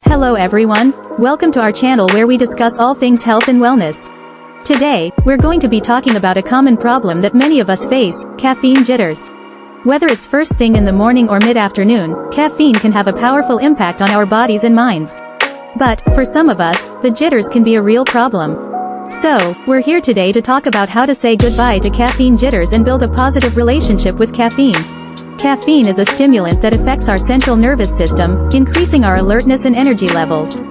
Hello everyone, welcome to our channel where we discuss all things health and wellness. Today, we're going to be talking about a common problem that many of us face, caffeine jitters. Whether it's first thing in the morning or mid-afternoon, caffeine can have a powerful impact on our bodies and minds. But, for some of us, the jitters can be a real problem. So, we're here today to talk about how to say goodbye to caffeine jitters and build a positive relationship with caffeine. Caffeine is a stimulant that affects our central nervous system, increasing our alertness and energy levels.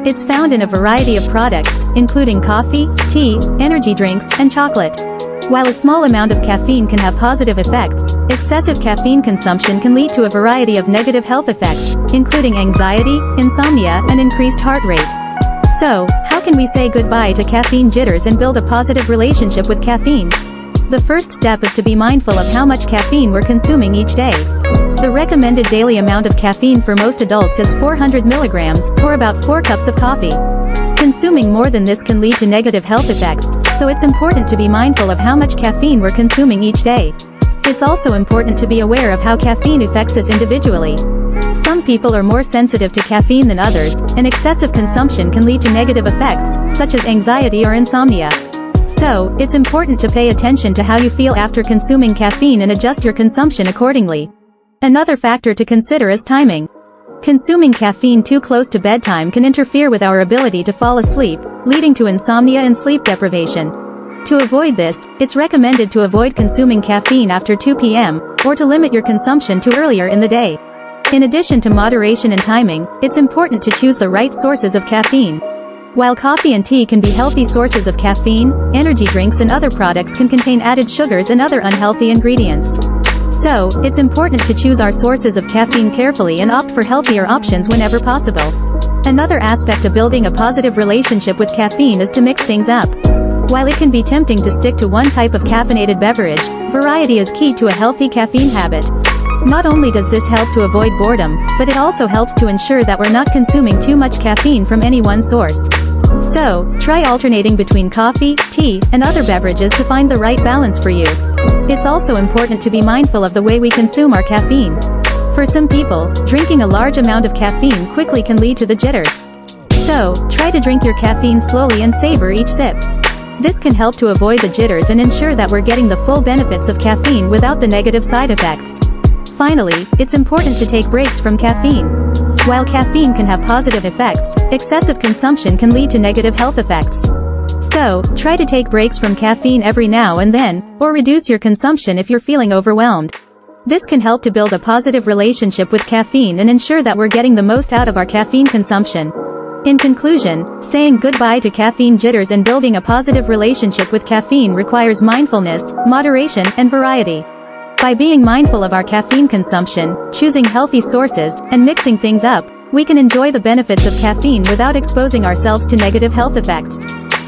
It's found in a variety of products, including coffee, tea, energy drinks, and chocolate. While a small amount of caffeine can have positive effects, excessive caffeine consumption can lead to a variety of negative health effects, including anxiety, insomnia, and increased heart rate. So, how can we say goodbye to caffeine jitters and build a positive relationship with caffeine? The first step is to be mindful of how much caffeine we're consuming each day. The recommended daily amount of caffeine for most adults is 400 milligrams, or about 4 cups of coffee. Consuming more than this can lead to negative health effects, so it's important to be mindful of how much caffeine we're consuming each day. It's also important to be aware of how caffeine affects us individually. Some people are more sensitive to caffeine than others, and excessive consumption can lead to negative effects, such as anxiety or insomnia. So, it's important to pay attention to how you feel after consuming caffeine and adjust your consumption accordingly. Another factor to consider is timing. Consuming caffeine too close to bedtime can interfere with our ability to fall asleep, leading to insomnia and sleep deprivation. To avoid this, it's recommended to avoid consuming caffeine after 2 p.m., or to limit your consumption to earlier in the day. In addition to moderation and timing, it's important to choose the right sources of caffeine. While coffee and tea can be healthy sources of caffeine, energy drinks and other products can contain added sugars and other unhealthy ingredients. So, it's important to choose our sources of caffeine carefully and opt for healthier options whenever possible. Another aspect of building a positive relationship with caffeine is to mix things up. While it can be tempting to stick to one type of caffeinated beverage, variety is key to a healthy caffeine habit. Not only does this help to avoid boredom, but it also helps to ensure that we're not consuming too much caffeine from any one source. So, try alternating between coffee, tea, and other beverages to find the right balance for you. It's also important to be mindful of the way we consume our caffeine. For some people, drinking a large amount of caffeine quickly can lead to the jitters. So, try to drink your caffeine slowly and savor each sip. This can help to avoid the jitters and ensure that we're getting the full benefits of caffeine without the negative side effects. Finally, it's important to take breaks from caffeine. While caffeine can have positive effects, excessive consumption can lead to negative health effects. So, try to take breaks from caffeine every now and then, or reduce your consumption if you're feeling overwhelmed. This can help to build a positive relationship with caffeine and ensure that we're getting the most out of our caffeine consumption. In conclusion, saying goodbye to caffeine jitters and building a positive relationship with caffeine requires mindfulness, moderation, and variety. By being mindful of our caffeine consumption, choosing healthy sources, and mixing things up, we can enjoy the benefits of caffeine without exposing ourselves to negative health effects.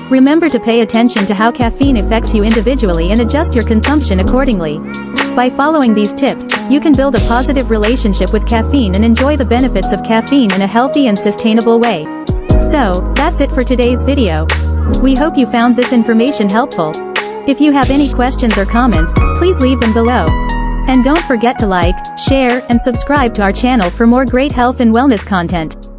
Remember to pay attention to how caffeine affects you individually and adjust your consumption accordingly. By following these tips, you can build a positive relationship with caffeine and enjoy the benefits of caffeine in a healthy and sustainable way. So, that's it for today's video. We hope you found this information helpful. If you have any questions or comments, please leave them below. And don't forget to like, share, and subscribe to our channel for more great health and wellness content.